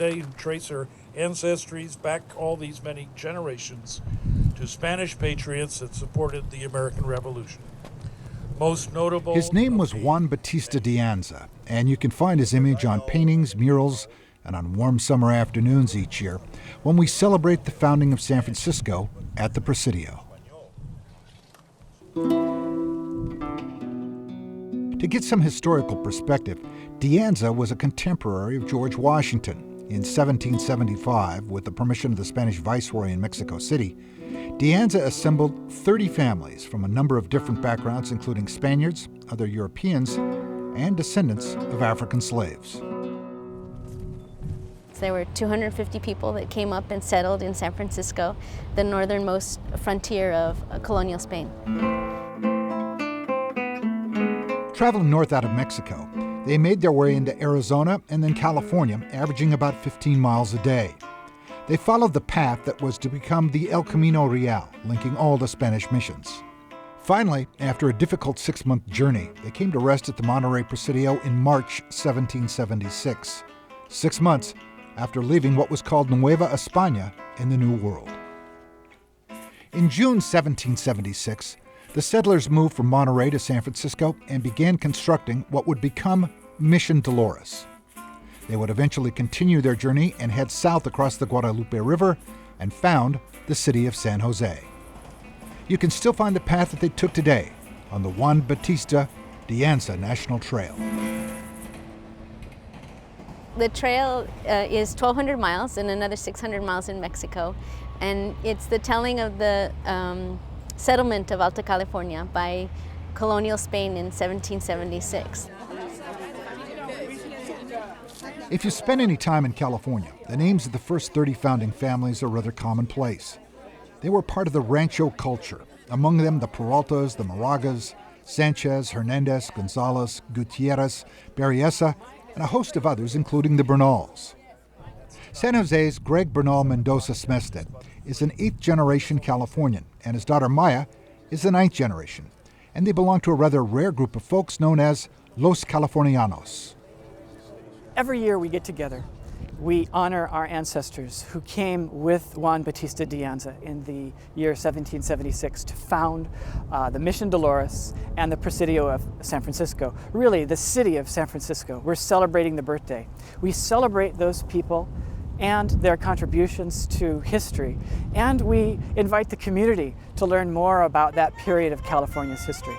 today who trace her ancestries back all these many generations to Spanish patriots that supported the American Revolution. Most notable... His name was Juan Bautista DeAnza, and you can find his image on paintings, murals, and on warm summer afternoons each year when we celebrate the founding of San Francisco at the Presidio. To get some historical perspective, DeAnza was a contemporary of George Washington. In 1775, with the permission of the Spanish Viceroy in Mexico City, DeAnza assembled 30 families from a number of different backgrounds, including Spaniards, other Europeans, and descendants of African slaves. There were 250 people that came up and settled in San Francisco, the northernmost frontier of colonial Spain. Traveling north out of Mexico, they made their way into Arizona and then California, averaging about 15 miles a day. They followed the path that was to become the El Camino Real, linking all the Spanish missions. Finally, after a difficult 6-month journey, they came to rest at the Monterey Presidio in March 1776, 6 months after leaving what was called Nueva España in the New World. In June 1776, the settlers moved from Monterey to San Francisco and began constructing what would become Mission Dolores. They would eventually continue their journey and head south across the Guadalupe River and found the city of San Jose. You can still find the path that they took today on the Juan Bautista DeAnza National Trail. The trail is 1,200 miles and another 600 miles in Mexico, and it's the telling of the settlement of Alta California by colonial Spain in 1776. If you spend any time in California, the names of the first 30 founding families are rather commonplace. They were part of the rancho culture, among them the Peraltas, the Moragas, Sanchez, Hernandez, Gonzales, Gutierrez, Berryessa, and a host of others, including the Bernals. San Jose's Greg Bernal Mendoza Smestad is an 8th-generation Californian, and his daughter Maya is the 9th generation, and they belong to a rather rare group of folks known as Los Californianos. Every year we get together, we honor our ancestors who came with Juan Bautista DeAnza in the year 1776 to found the Mission Dolores and the Presidio of San Francisco, really the city of San Francisco. We're celebrating the birthday. We celebrate those people and their contributions to history, and we invite the community to learn more about that period of California's history.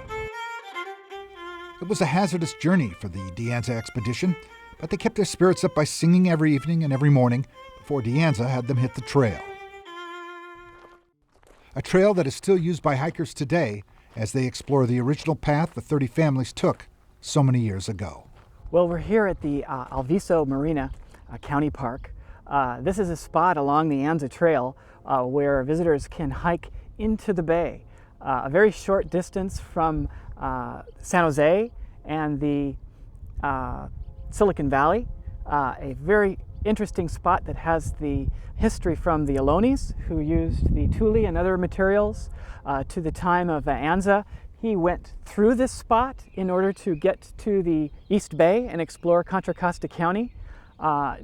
It was a hazardous journey for the DeAnza expedition, but they kept their spirits up by singing every evening and every morning before DeAnza had them hit the trail. A trail that is still used by hikers today as they explore the original path the 30 families took so many years ago. Well, we're here at the Alviso Marina County Park. This is a spot along the Anza Trail where visitors can hike into the bay, a very short distance from San Jose and the Silicon Valley, a very interesting spot that has the history from the Ohlone, who used the tule and other materials to the time of Anza. He went through this spot in order to get to the East Bay and explore Contra Costa County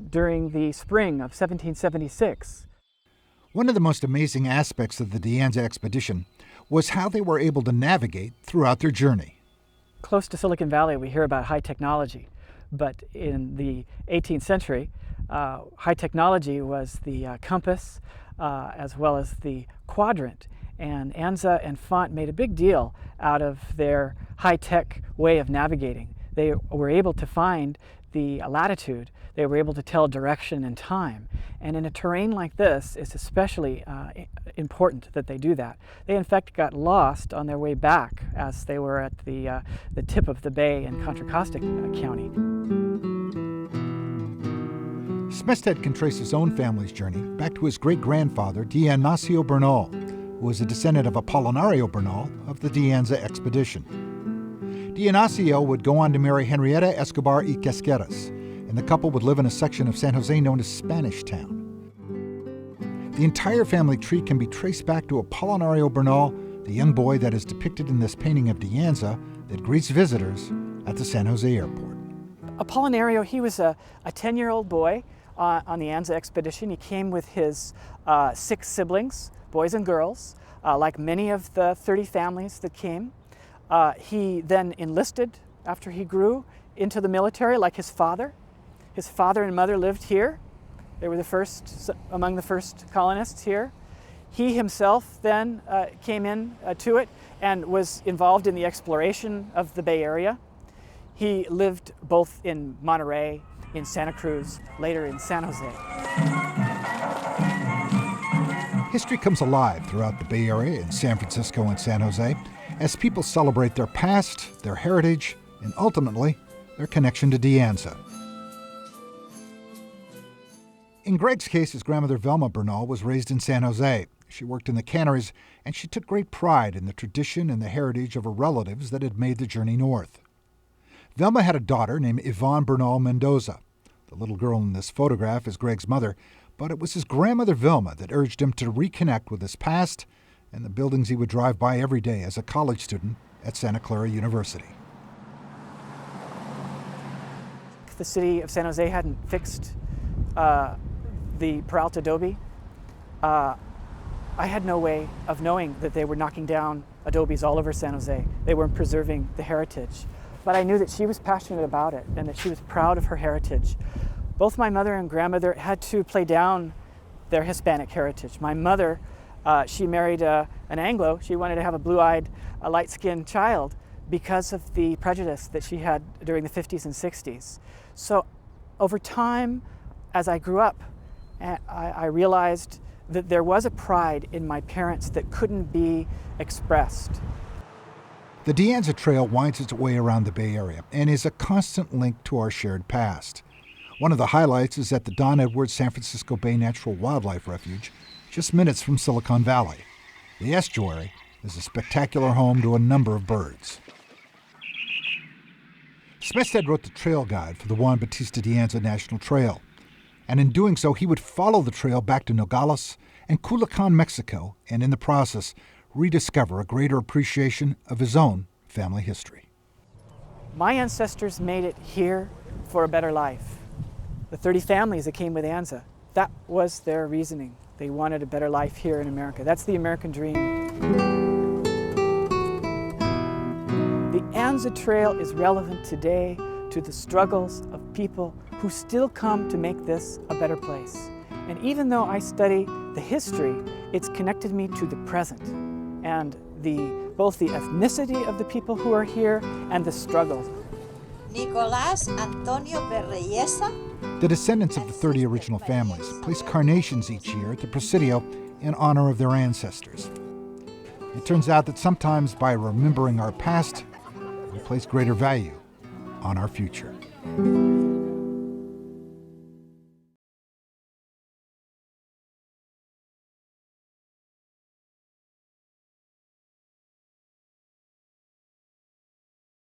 during the spring of 1776. One of the most amazing aspects of the DeAnza expedition was how they were able to navigate throughout their journey. Close to Silicon Valley, we hear about high technology. But in the 18th century, high technology was the compass as well as the quadrant. And Anza and Font made a big deal out of their high-tech way of navigating. They were able to find the latitude. They were able to tell direction and time. And in a terrain like this, it's especially important that they do that. They, in fact, got lost on their way back as they were at the tip of the bay in Contra Costa County. Smestad can trace his own family's journey back to his great-grandfather, Dionisio Bernal, who was a descendant of Apolinario Bernal of the DeAnza expedition. Dionisio would go on to marry Henrietta Escobar y Casqueras, and the couple would live in a section of San Jose known as Spanish Town. The entire family tree can be traced back to Apolinario Bernal, the young boy that is depicted in this painting of DeAnza that greets visitors at the San Jose airport. Apolinario, he was a 10-year-old boy on the Anza expedition. He came with his 6 siblings, boys and girls, like many of the 30 families that came. He then enlisted after he grew into the military, like his father. His father and mother lived here. They were among the first colonists here. He himself then came in to it and was involved in the exploration of the Bay Area. He lived both in Monterey, in Santa Cruz, later in San Jose. History comes alive throughout the Bay Area in San Francisco and San Jose as people celebrate their past, their heritage, and ultimately, their connection to DeAnza. In Greg's case, his grandmother Velma Bernal was raised in San Jose. She worked in the canneries, and she took great pride in the tradition and the heritage of her relatives that had made the journey north. Velma had a daughter named Yvonne Bernal Mendoza. The little girl in this photograph is Greg's mother, but it was his grandmother Velma that urged him to reconnect with his past and the buildings he would drive by every day as a college student at Santa Clara University. The city of San Jose hadn't fixed the Peralta adobe. I had no way of knowing that they were knocking down adobes all over San Jose. They weren't preserving the heritage. But I knew that she was passionate about it and that she was proud of her heritage. Both my mother and grandmother had to play down their Hispanic heritage. My mother, she married an Anglo. She wanted to have a blue-eyed, light-skinned child because of the prejudice that she had during the 50s and 60s. So over time, as I grew up, I realized that there was a pride in my parents that couldn't be expressed. The DeAnza Trail winds its way around the Bay Area and is a constant link to our shared past. One of the highlights is at the Don Edwards San Francisco Bay Natural Wildlife Refuge, just minutes from Silicon Valley. The estuary is a spectacular home to a number of birds. Smestad wrote the trail guide for the Juan Bautista DeAnza National Trail, and in doing so, he would follow the trail back to Nogales and Culiacan, Mexico, and in the process, rediscover a greater appreciation of his own family history. My ancestors made it here for a better life. The 30 families that came with Anza, that was their reasoning. They wanted a better life here in America. That's the American dream. The Anza Trail is relevant today to the struggles of people who still come to make this a better place. And even though I study the history, it's connected me to the present and both the ethnicity of the people who are here and the struggles. Nicolás Antonio Berryessa. The descendants of the 30 original families place carnations each year at the Presidio in honor of their ancestors. It turns out that sometimes by remembering our past, we place greater value on our future.